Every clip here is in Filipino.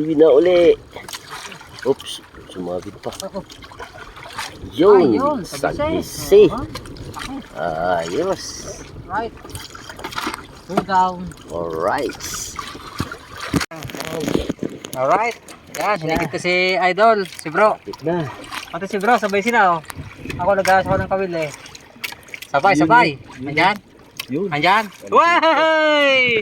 Uy, na uli. Oops, sumabit pa. Yun, sagisi. Ayos. Right. Pull down. Alright. Alright. Yan, sinigit ko si Idol, si bro. Kapit na. Pati si bro, sabay sila oh. Ako nag-aas ako ng kawil eh. Sabay. Andyan? Yun. Andyan? Way!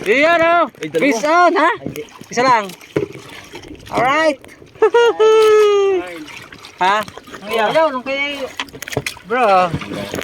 Iyan oh! Peace on ha? Isa lang. Alright. Ha? Ang iyaw nung kay bro.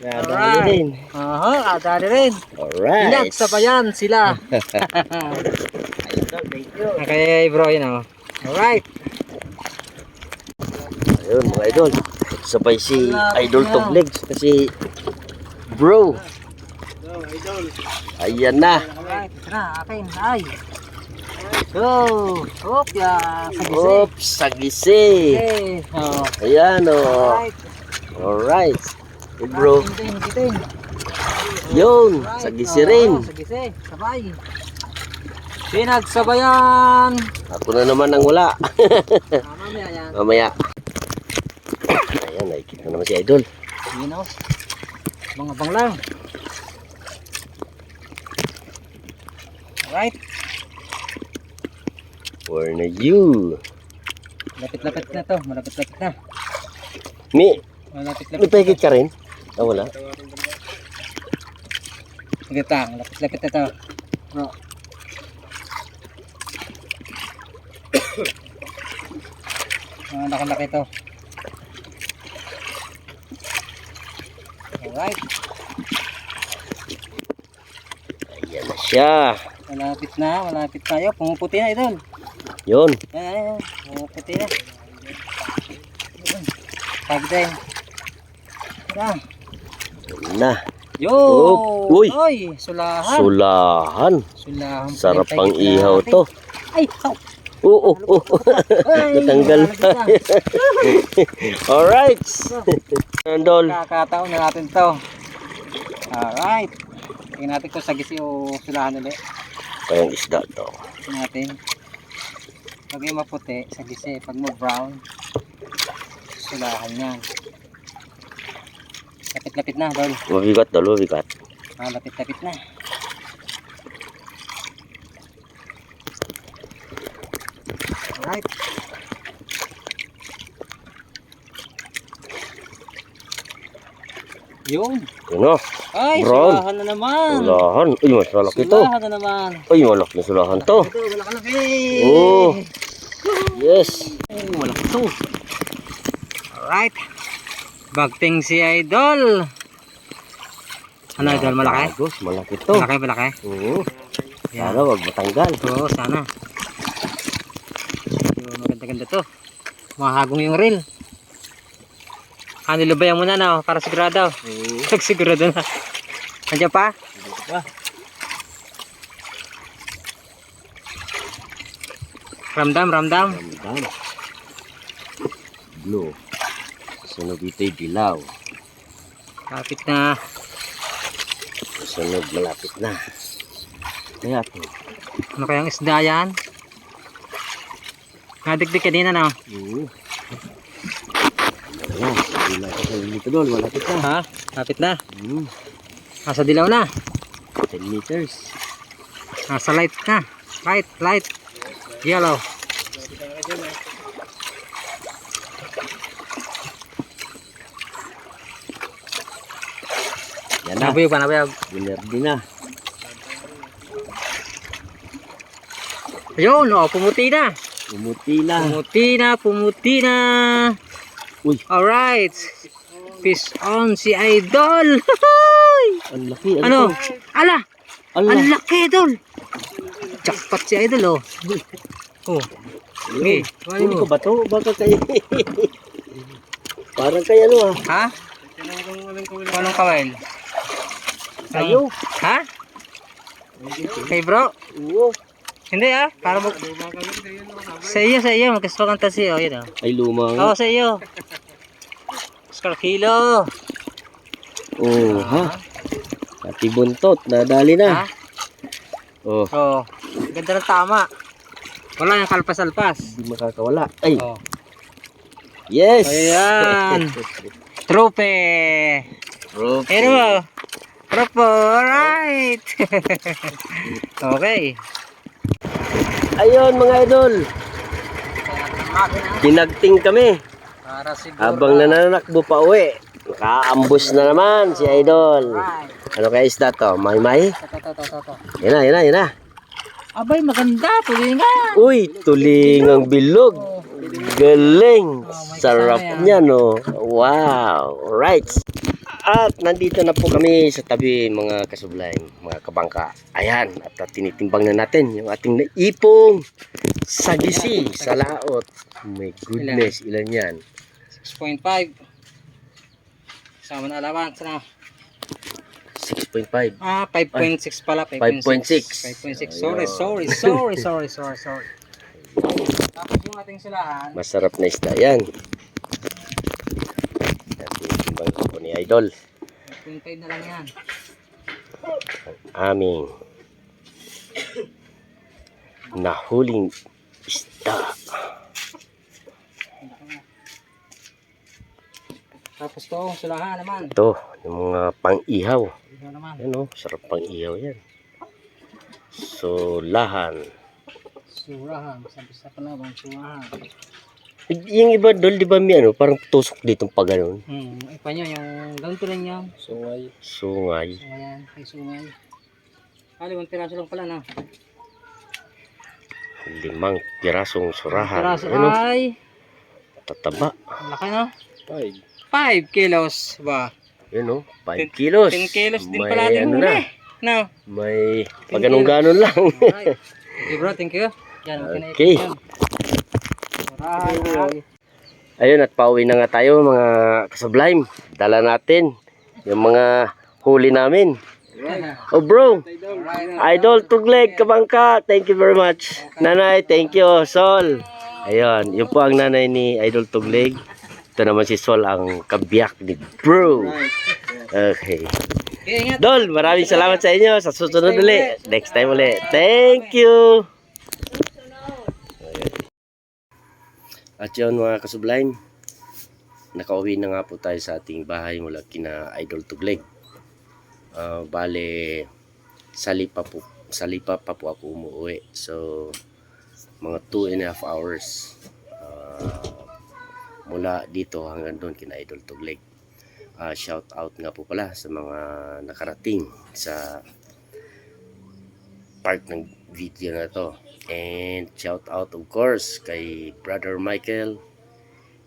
Nadali rin. Kadali rin. Alright. Nagsabayan sila. Thank you. Okay bro, yun oh. Alright. Ayun mga idol. Sabay si Idol Toblegs kasi bro. Ayan na. Alright, ito na, akin. Ay. Go. Hop, ya. Sagisi. Oops, sagisi. Okay. Oh. Ayan o. Alright. Alright. Hey bro. Gitin. Yun, Alright. sagisi rin. Sagisi. Sabay. Pinagsabayan. Ako na naman ang wala. Mamaya yan. Mamaya. Ayan, nakikita naman si Idol. Yun o. Bang-abang lang. Alright. For na you. Lapit-lapit na to. Malapit-lapit na. May Malapit-lapit. pahigit ka rin? Ah, wala. Sige tang. Lapit-lapit na to. Bro. Laki-laki to. Alright. Ayan na siya. Malapit tayo. Pumuputi na idol. Yun. Ayan. Pumuputi na. Pagdating. Ayan. Ayan na. Yo! Uy! Oy! Sulahan. Sulahan. Sulahan. Sarap pang ihaw to. Ay! Oo. Natanggal pa. Alright. Idol. Kakataon na natin to. Alright. Tingnan natin kung sagisi o sulahan ulit. Kayang isda to. Tingnan natin. Pag yung maputi, sagisi. Pag mo brown, sulahan yan. Lapit-lapit na, dol. Mabigat dalo, mabigat. Lapit-lapit na. Alright. Yung. Yun o. Ay, Brown. sulahan na naman. Sulahan. Uy, mas malaki to. Sulahan na naman. Uy, malaki na sulahan to. Ito, malaki-laki. Oh. Yes. Malaki to. Alright. Bagting si Idol. Ano Idol, malaki? Agos, malaki to. Malaki. Oo. Yan. Sana wag matanggal. Oo, sana. So, maganda-ganda to. Mahagong yung reel. Nilubayan mo na na, para sigurado. Sigurado na. Nandiyan pa? Ramdam. Blue. Sunod dito'y dilaw. Kapit na. Sunod malapit na. Kaya to. Ano kayang isda yan? Nadigdig kanina na. Oo. Ayan, sabi na ito sa dito doon. Malapit na. Ha? Kapit na. Nasa dilaw na. 10 meters. Nasa light na. Light. Yellow. Yan na. Nabuyog. Binerdi na. Ayun, pumuti na. Pumuti na. Uy. Alright. Fish on si Idol. Ang laki. Ano? Ala. Ala. Ang laki, Idol. Jackpot si Idol, oh. Oh. Okay. Hindi ko ba to? Baka kayo. Parang kayo ano ah. Ha? Anong kawel? Sayo. Ha? Kay bro? Oo. Hindi ah. Para mag... Sa iyo. Magkaspakan ta siya. Yun oh. Ay luma nga. Oo, sa iyo. Oscar kilo. Oh, ha? Pati buntot. Nadali na. Ha? Oh. Oo. Ganda ng tama. Wala yung kalpas-alpas. Hindi makakawala. Ay, Oh. yes! Ayan. Trope. Trophy. Ano mo? Tropo, alright. Okay. Ayun mga idol, dinagting kami. Para siguro. Habang nananakbo pa uwi, nakaambus na naman si idol. Alright. Ano kaya isda to? May? To. Yan na. Abay, maganda. Tuloy nga. Uy, tulingang bilog. Galing. Sarap niya, no? Wow. Right. At nandito na po kami sa tabi, mga kasublay, mga kabangka. Ayan, at tinitimbang na natin yung ating naipong sagisi sa laot. My goodness, ilan yan? 6.5. Sama na alawan. Sana. 6.5. 5.6 pala. 5.6. 5.6. Sorry. Tapos yung ating silahan. Masarap na isda yan. Tinitimbang ko po ni Idol. 5.5 na lang yan. Aming nahuling isda. Tapos to, silahan naman. Ito, yung mga pang-ihaw. Ito naman. Yan o, sarap pang-ihaw yan. Sulahan. Surahan. Sabi-sa palawan, surahan. Yung iba dol, di ba may ano, parang tusok ditong pa ganun. Ipa nyo, yung ganito lang yan. Sungay. Sungay. Ayan, may sungay. 5 piraso lang pala na. 5 pirasong surahan. Piraso Ano? ay, Tataba. ang laki no? 5 kilos ba? Yun o, 5 kilos. 10 kilos din May pala din ano huli. na. No? May 10 pag-ganon-ganon lang. Alright. Okay bro, thank you. Yan, okay na Okay. ito. Surahan. Ayun, at pauwi na nga tayo mga ka-Sublime. Dala natin yung mga huli namin. Oh bro, Idol Tugleg, Kabangka, thank you very much. Nanay, thank you. Sol. Ayun, yun po ang nanay ni Idol Tugleg. Ito naman si Sol, ang kabiyak ni bro. Okay. Okay, ingat. Dol, maraming salamat sa inyo. Sa susunod ulit. Next time ulit. Thank you. At yun mga ka-Sublime, nakauwi na nga po tayo sa ating bahay mula kina Idol Tugleg. Bale, salipa pa po ako umuwi. So, mga 2.5 hours mula dito hanggang doon kina Idol Tugleg. Shout out nga po pala sa mga nakarating sa part ng video na to. And shout out of course kay Brother Michael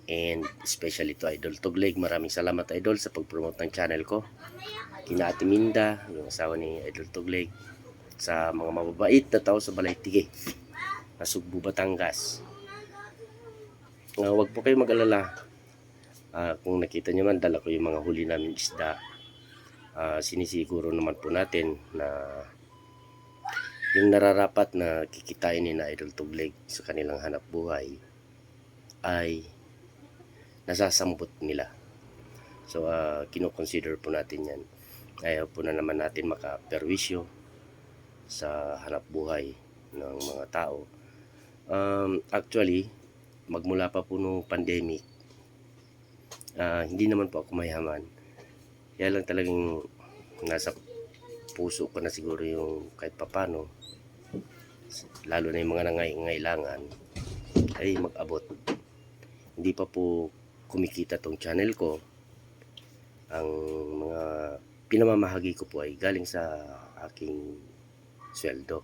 and especially to Idol Tugleg. Maraming salamat Idol sa pag-promote ng channel ko. Kina Ate Minda, yung asawa ni Idol Tugleg, sa mga mababait na tao sa Balaytige, Nasugbu, Batangas. Huwag po kayo mag-alala. Kung nakita nyo man, dala ko yung mga huli namin isda. Sinisiguro naman po natin na yung nararapat na kikitain ni na Idol Tugleg sa kanilang hanap buhay ay nasasambot nila. So kino-consider po natin yan. Ayaw po na naman natin makaperwisyo sa hanap buhay ng mga tao. Actually, magmula pa po nung pandemic, hindi naman po ako mayaman. Kaya lang talagang nasa puso ko na siguro yung kahit papano, lalo na yung mga nangailangan, ay mag-abot. Hindi pa po kumikita tong channel ko. Ang mga pinamamahagi ko po ay galing sa aking sweldo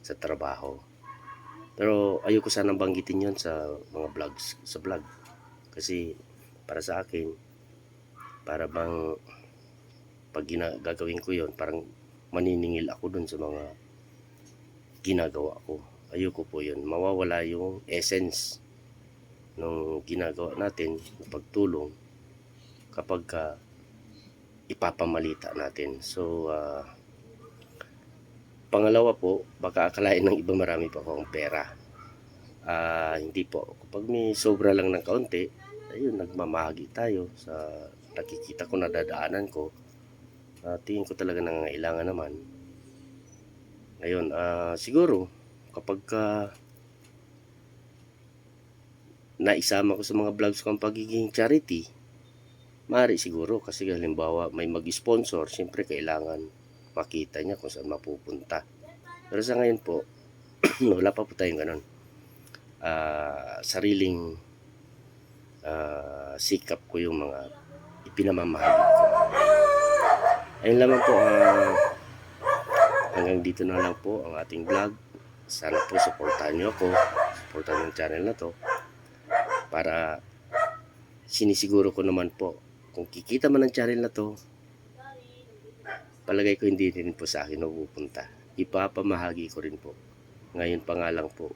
sa trabaho. Pero ayoko sanang banggitin yon sa mga vlogs, sa vlog. Kasi para sa akin, para bang pag gagawin ko yon, parang maniningil ako dun sa mga ginagawa ko. Ayoko po yun. Mawawala yung essence ng ginagawa natin, ng pagtulong, kapag ipapamalita natin. So, pangalawa po, baka akalain ng iba marami pa akong pera. Hindi po. Kapag may sobra lang ng kaunti, ayun, nagmamahagi tayo sa nakikita ko, nadadaanan ko. Tingin ko talaga nangangailangan naman. Ngayon, siguro kapag naisama ko sa mga vlogs ko ang pagiging charity, maaari siguro kasi halimbawa may mag-sponsor, siyempre kailangan makita niya kung saan mapupunta. Pero sa ngayon po, wala pa po tayong ganun. Sariling sikap ko yung mga ipinamamahagi ko. Ayun lamang po, hanggang dito na lang po ang ating vlog. Sana po supportahan nyo ako, supportahan yung channel na to, para sinisiguro ko naman po, kung kikita man ang channel na to, palagay ko hindi rin po sa akin mapupunta. Ipapamahagi ko rin po. Ngayon pa nga lang po,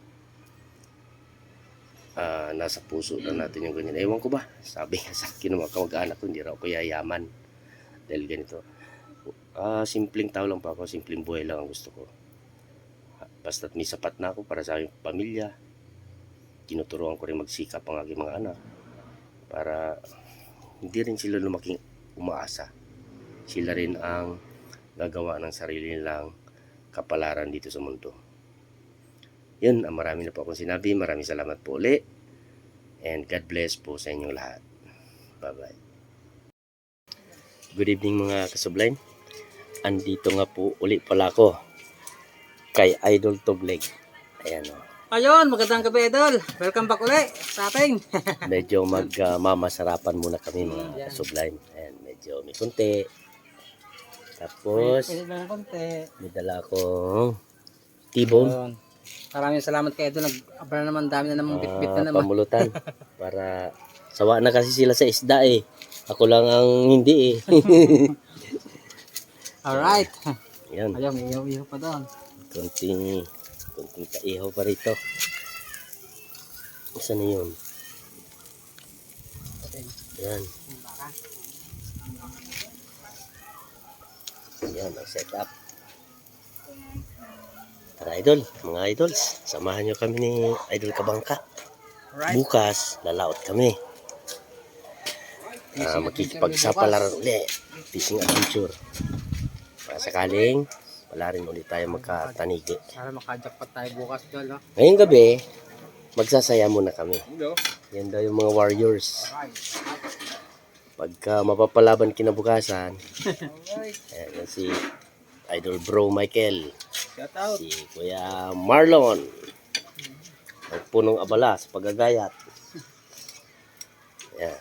nasa puso na natin yung ganyan. Ewan ko ba, sabi nga sa akin ng mga kamag-anak ko, hindi raw ko yayaman dahil ganito. Simpleng tao lang pa ako, simpleng buhay lang ang gusto ko. Basta't may sapat na ako para sa aking pamilya, tinuturuan ko rin magsikap ang aking mga anak para hindi rin sila lumaking umaasa. Sila rin ang gagawa ng sarili nilang kapalaran dito sa mundo. Yun, marami na po akong sinabi. Maraming salamat po ulit. And God bless po sa inyong lahat. Bye-bye. Good evening mga kasublime. Andito nga po ulit pala ako kay Idol Togleg. Ayan o. Ayun, magandang gabi, Idol. Welcome back ulit sa ating. Medyo mamasarapan muna kami mga kasublime. Ayan, medyo may kunti. Tapos, Pwede lang ng konti. may dala akong T-bone. Ayun. Maraming salamat kay Idol. Nag-abra naman, dami na namang bitbit na naman. Pamulutan. Para sawa na kasi sila sa isda eh. Ako lang ang hindi eh. Alright. Yan. Ayun, may ihaw-ihaw pa doon. Kunting kaihaw pa rito. Isa na yun. Yan. Yan ang setup. Tara idol, mga idols. Samahan nyo kami ni Idol Kabangka. Alright. Bukas, lalaot kami. Makikipagsapalaran ulit. Fishing adventure. Para sakaling wala rin ulit tayo magkatanigi. Sana makajackpot tayo bukas, Idol. No? Ngayong gabi, magsasaya muna kami. Yan daw yung mga warriors. Pagka mapapalaban kinabukasan, ayan si Idol Bro Michael, Shout out. si Kuya Marlon, ang punong abala sa paggagayat. Yan.